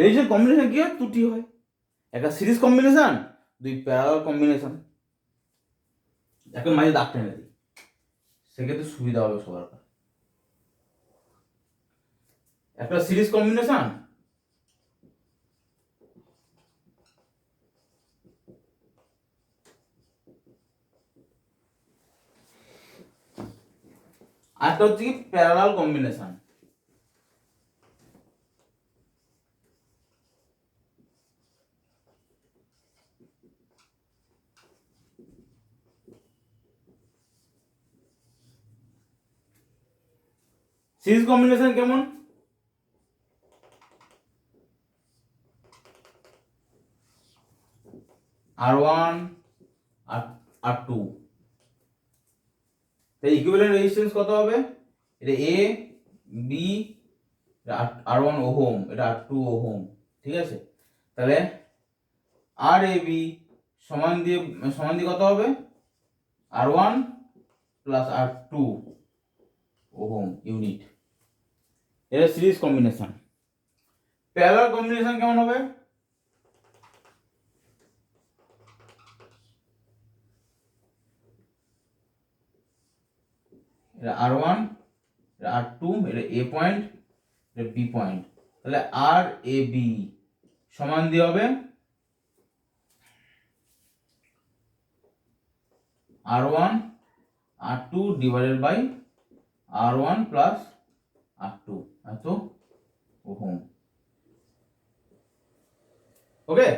S1: রেজিস্ট্যান্স কম্বিনেশন কি হয়? দুটি হয়, একটা সিরিজ কম্বিনেশন, দুই প্যারালাল কম্বিনেশন। একটা মাঝে দাগ টেনে দিই, সেক্ষেত্রে সুবিধা হবে সবার। একটা সিরিজ কম্বিনেশন, আর একটা হচ্ছে কি প্যারালাল কম্বিনেশন। সিরিজ কম্বিনেশন কেমন? R1 R2, তাই ইকুইভ্যালেন্ট রেজিস্ট্যান্স কত হবে? এটা A B, R1 ওহম, এটা R2 ওহম, ঠিক আছে? তাহলে RAB সমান দিয়ে কত হবে? R1 plus R2 ohm unit. এটা সিরিজ কম্বিনেশন। প্যারালাল কম্বিনেশন কেমন হবে? এটা R1, এটা R2, এটা A পয়েন্ট, এটা B পয়েন্ট। তাহলে RAB সমান দিয়ে হবে R1 R2 divided by R1 plus R2 এত ওহম। ওকে,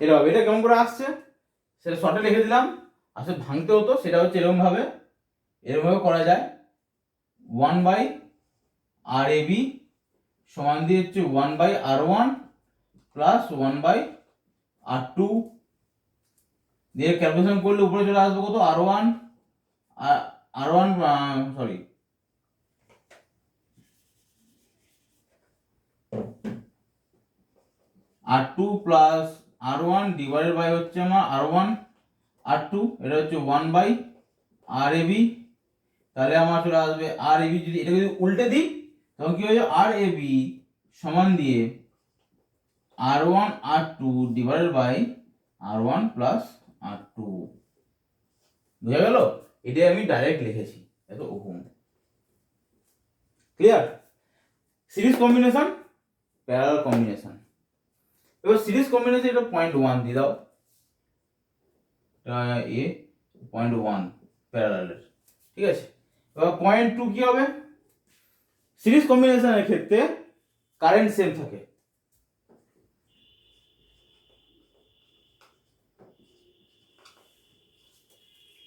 S1: এটা হবে। এটা কেমন করে আসছে সেটা শর্টে লিখে দিলাম। আসলে ভাঙতে হতো, সেটা হচ্ছে এরকম ভাবে করা যায়। 1 বাই RAB সমান দিয়ে হচ্ছে 1 by R1 plus 1 by R2 দিয়ে ক্যালকুলেশন করলে উপরে চলে আসবে কত? R1 sorry R2 plus R1 divided by হচ্ছে আমার R1 R2, এটা হচ্ছে 1 বাই RAB। তাহলে আমার চলে আসবে RAB, যদি এটা যদি উল্টে দিই তখন কি হয়ে যাবে? RAB সমান দিয়ে R1 R2 divided by R1 plus R2। বুঝা গেল? এটাই আমি ডাইরেক্ট লিখেছি, এত ohm. Clear? Series combination, parallel combination. এবার সিরিজ কম্বিনেশন এটা 0.1 দিয়ে দাও, এ 0.1 প্যারালালের, ঠিক আছে? এবার 0.2 কি হবে? সিরিজ কম্বিনেশনের ক্ষেত্রে কারেন্ট সেম থাকে,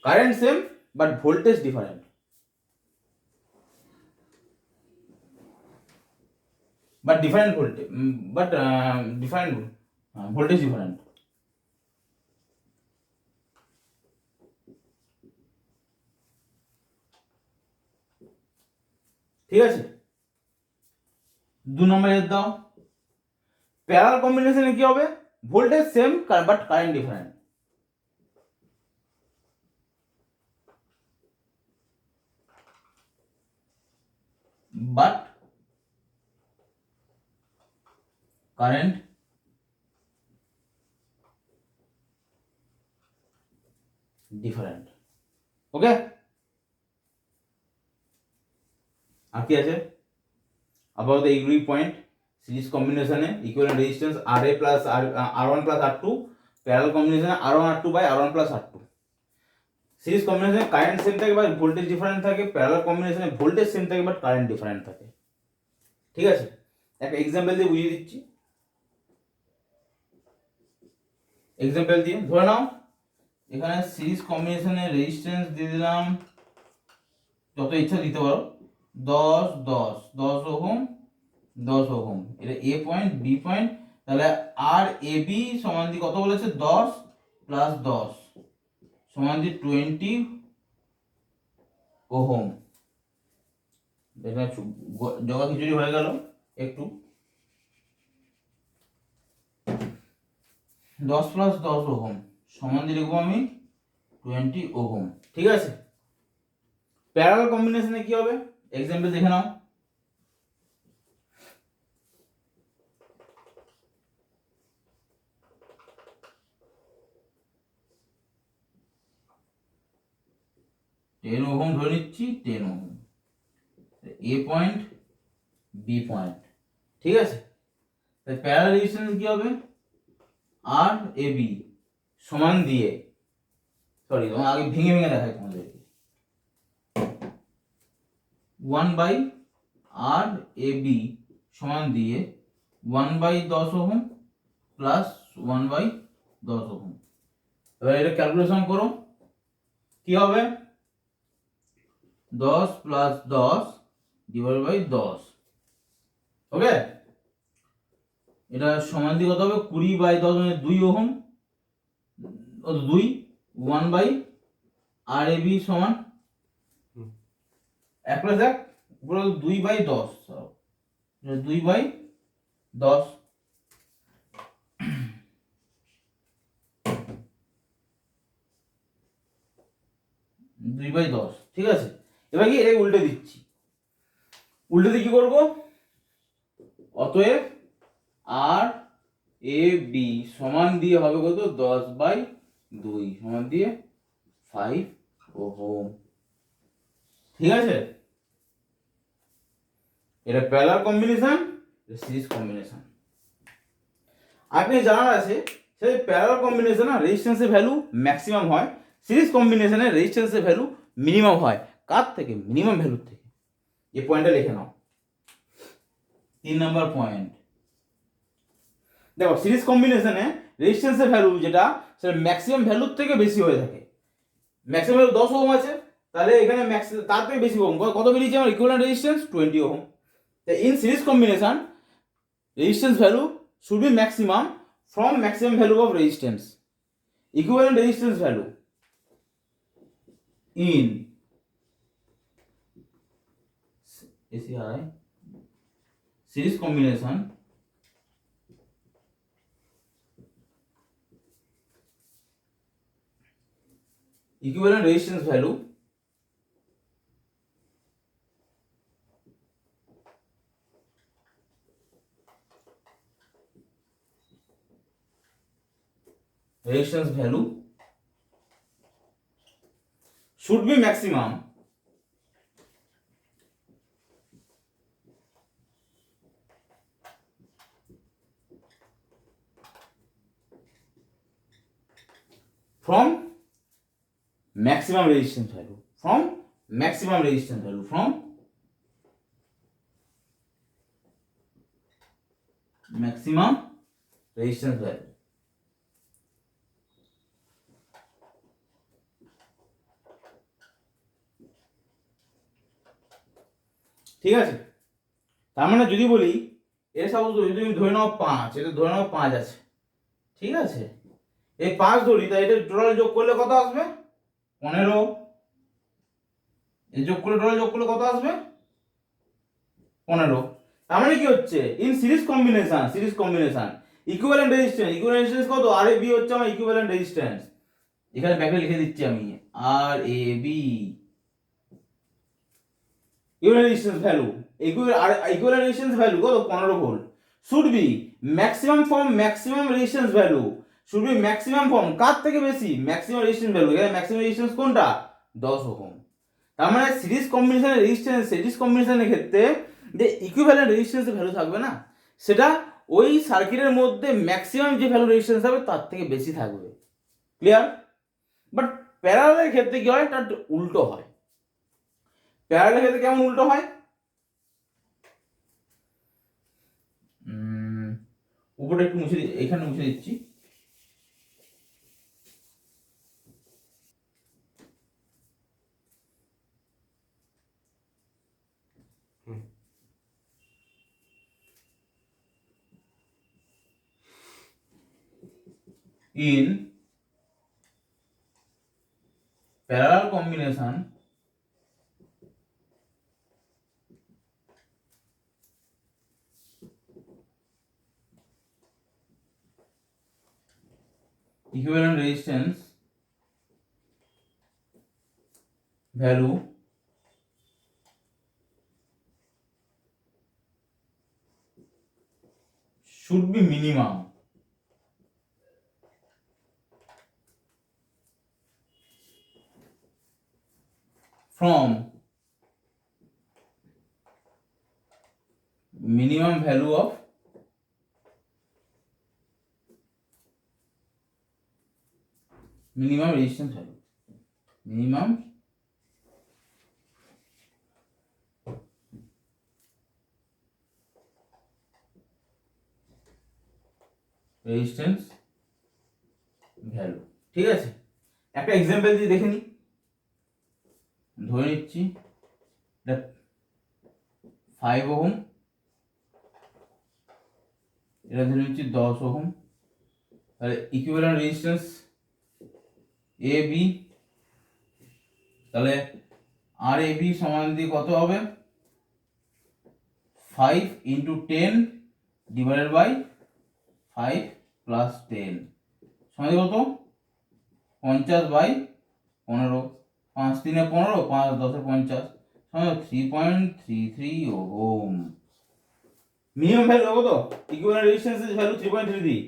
S1: current same but voltage different. but different voltage, but different voltage different। ঠিক আছে? 2 নম্বরে দাও, প্যারালাল কম্বিনেশনে কি হবে? Voltage same but current different. But current different. Okay, আর কি আছে? আবার এইগুলি পয়েন্ট। সিরিজ কম্বিনেশনে equivalent resistance RA plus R1 plus R2, parallel কম্বিনেশনে R1 R2 by R1 plus R2। Series কম্বিনেশনে কারেন্ট সেম থাকে বাট ভোল্টেজ ডিফারেন্ট থাকে, প্যারালাল কম্বিনেশনে ভোল্টেজ সেম থাকে বাট কারেন্ট ডিফারেন্ট থাকে। ঠিক আছে? একটা এক্সাম্পল দিয়ে বুঝিয়ে দিচ্ছি। এক্সাম্পল দিয়ে ধরে নাও এখানে সিরিজ কম্বিনেশনের রেজিস্ট্যান্স দিয়ে দিলাম, যত ইচ্ছা দিতে পারো, 10 ওহম 10 ওহম। এটা A পয়েন্ট B পয়েন্ট। তাহলে RAB সমান দিয়ে কত বলেছে? 10 প্লাস 10 সমান দিয়ে 20 ওহম। জগা খিচুড়ি হয়ে গেল একটু। 10 প্লাস 10 ওহম সমান দিয়ে লিখবো আমি 20 ওহম। ঠিক আছে? প্যারালাল কম্বিনেশনে কি হবে? এক্সাম্পল দেখে নাও। টেন ওহম ধরে নিচ্ছি, 10 ohm, A point B point. ঠিক আছে? তাই প্যারালাল রেজিস্ট্যান্স কি হবে? RAB সমান দিয়ে, সরি তোমার আগে ভেঙে ভেঙে দেখাই তোমাদেরকে, 1 বাই RAB সমান দিয়ে 1 by 10 ohm plus 1 by 10 ohm. এবার এটা ক্যালকুলেশন করো, কি হবে? 10 প্লাস 10 ডিভাইড বাই 10। ওকে, এটা সমান দিয়ে কত হবে? 20 বাই 10 মানে 2 ohm 2 1 by R A B সমান 1 প্লাস 1 উপরে 2 বাই 10, 2 বাই 10, 2 বাই 10, ঠিক আছে। এবার কি এটাকে উল্টে দিচ্ছি, উল্টে দিয়ে কি করবো, অতএব আর এ বি সমান দিয়ে হবে কত, 10 বাই 2 সমান দিয়ে 5 ওহম, ঠিক আছে। এটা প্যারালাল কম্বিনেশন, এটা সিরিজ কম্বিনেশন। আপনি জানার আছে সেই প্যারালাল কম্বিনেশন না রেজিস্ট্যান্সের ভ্যালু ম্যাক্সিমাম হয়, সিরিজ কম্বিনেশনে রেজিস্ট্যান্সের ভ্যালু মিনিমাম হয়। কার থেকে? মিনিমাম ভ্যালুর থেকে। এই পয়েন্টটা লিখে নাও, 3 নম্বর পয়েন্ট। দেখো সিরিজ কম্বিনেশনে রেজিস্ট্যান্সের ভ্যালু যেটা, সেটা ম্যাক্সিমাম ভ্যালুর থেকে বেশি হয়ে থাকে। ম্যাক্সিমাম ভ্যালু 10 ওহম আছে, তাহলে এখানে তার থেকে বেশি ওহম, কত বেরিয়েছে আমার equivalent resistance 20 ohm. In series combination resistance value should be maximum from maximum value of resistance. Equivalent resistance value in ACI series combination equivalent resistance value should be maximum from maximum resistance value, from maximum resistance value, from maximum resistance value. ঠিক আছে, তার মানে যদি বলি এর সাপোজ যদি আমি ধরে নাও 5, এটা ধরে নাও 5 আছে, ঠিক আছে। এই 5 ধরি, তাই এটা টোটাল যোগ করলে কত আসবে, 15। এই যোগ করলে টোটাল যোগ করলে কত আসবে, 15। তার মানে কি হচ্ছে, in series combination equivalent resistance কত, আর এ বি হচ্ছে আমার ইকুইভ্যালেন্ট রেজিস্ট্যান্স। এখানে ব্যাকে লিখে দিচ্ছি আমি, আর A B equivalent resistance value, equivalent resistance value কত, 15 volt. Should be maximum from maximum resistance value, should be maximum from কার থেকে বেশি, ম্যাক্সিমাম রেজিস্ট্যান্স ভ্যালু। এখানে ম্যাক্সিমাম রেজিস্ট্যান্স কোনটা, 10 ওহম। তার মানে সিরিজ কম্বিনেশনের ক্ষেত্রে যে ইকুইভ্যালেন্ট রেজিস্ট্যান্সের ভ্যালু থাকবে না, সেটা ওই সার্কিটের মধ্যে ম্যাক্সিমাম যে ভ্যালু রেজিস্ট্যান্স হবে তার থেকে বেশি থাকবে। ক্লিয়ার? বাট প্যারালালের ক্ষেত্রে কি হয়, তার উল্টো হয়। প্যারালালের ক্ষেত্রে কেমন উল্টো হয়, উপরে একটু মুছে এখানে মুছে দিচ্ছি। In parallel combination equivalent resistance value should be minimum from minimum value of minimum resistance value, minimum resistance value. ঠিক আছে, একটা এক্সাম্পল দিয়ে দেখে নি। ধরে নিচ্ছি এটা 5 ওহম, এটা ধরে নিচ্ছি 10 ওহম। তাহলে ইকুইভ্যালেন্ট রেজিস্ট্যান্স এ বি, তাহলে আর এ বি সমান দিয়ে কত হবে 5 ইন্টু 10 ডিভাইডেড বাই 5 প্লাস 10 সমান কত 50/15, 5 3 15, 5 10 50, সমান 3.33 ওহম। মিনিমাম ভ্যালু কত ইকুইভ্যালেন্ট রেজিস্ট্যান্সের value 3.33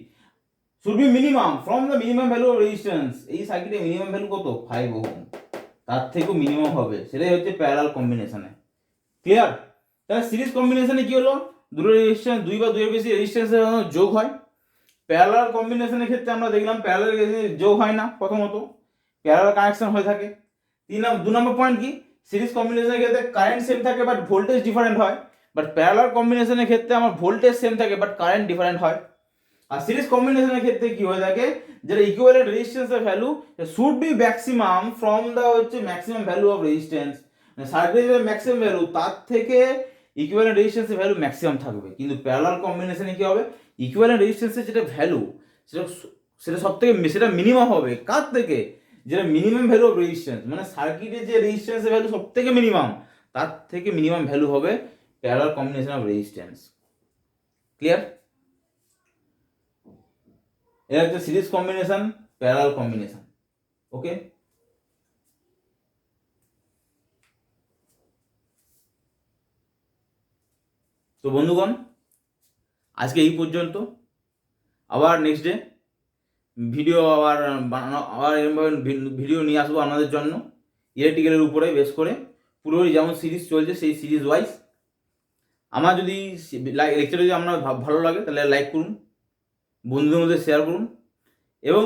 S1: should be minimum from the minimum value of resistance। এই সার্কিটে মিনিমাম ভ্যালু কত 5 ওহম, তার থেকেও মিনিমাম হবে, সেটাই হচ্ছে প্যারালাল কম্বিনেশনে। ক্লিয়ার? তাহলে সিরিজ কম্বিনেশনে কি হলো, দুটো রেজিস্ট্যান্স, দুই বা দুইয়ের বেশি রেজিস্ট্যান্সের যোগ হয়। প্যারালাল কম্বিনেশনের ক্ষেত্রে আমরা দেখলাম প্যারালাল যোগ হয় না, প্রথমত প্যারালাল কানেকশন হয়ে থাকে। 2 নম্বর পয়েন্ট কি, সিরিজ কম্বিনেশনের ক্ষেত্রে কারেন্ট সেম থাকে বাট ভোল্টেজ ডিফারেন্ট হয়, বাট প্যারালাল কম্বিনেশনের ক্ষেত্রে আমার ভোল্টেজ সেম থাকে বাট কারেন্ট ডিফারেন্ট হয়। আর সিরিজ কম্বিনেশনের ক্ষেত্রে কি হয়ে থাকে, যেটা ইকুইভ্যালেন্ট রেজিস্ট্যান্সের value should be maximum from the হচ্ছে ম্যাক্সিমাম ভ্যালু অফ রেজিস্ট্যান্স, মানে সার্কিটের ম্যাক্সিমাম ভ্যালু তার থেকে ইকুইভ্যালেন্ট রেজিস্ট্যান্সের ভ্যালু ম্যাক্সিমাম থাকবে। কিন্তু প্যারালাল কম্বিনেশনে কি হবে, ইকুইভ্যালেন্ট রেজিস্ট্যান্সের যেটা ভ্যালু সেটা সেটা সব থেকে সেটা মিনিমাম হবে কার থেকে, যেটা মিনিমাম ভ্যালু অফ রেজিস্ট্যান্স, মানে সার্কিটের যে রেজিস্ট্যান্সের ভ্যালু সব থেকে মিনিমাম, তার থেকে মিনিমাম ভ্যালু হবে parallel combination of resistance. Clear? এটা হচ্ছে সিরিজ কম্বিনেশন, প্যারালাল কম্বিনেশন। ওকে, তো বন্ধুগণ আজকে এই পর্যন্ত। আবার নেক্সট ডে ভিডিও আবার বানানো, আবার এরকমভাবে ভিডিও নিয়ে আসবো আপনাদের জন্য ইলেকট্রিক্যালের উপরে বেস করে, পুরোই যেমন সিরিজ চলছে সেই সিরিজ ওয়াইজ। আমার যদি লেকচার যদি আপনার ভালো লাগে তাহলে লাইক করুন, বন্ধুদের মধ্যে শেয়ার করুন এবং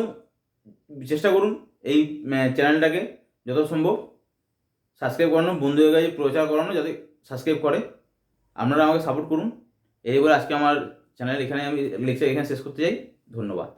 S1: চেষ্টা করুন এই চ্যানেলটাকে যত সম্ভব সাবস্ক্রাইব করানো, বন্ধুদের কাছে প্রচার করানো যাতে সাবস্ক্রাইব করে। আপনারা আমাকে সাপোর্ট করুন। এই বলে আজকে আমার চ্যানেল এখানে আমি লেকচার এখানে শেষ করতে চাই। ধন্যবাদ।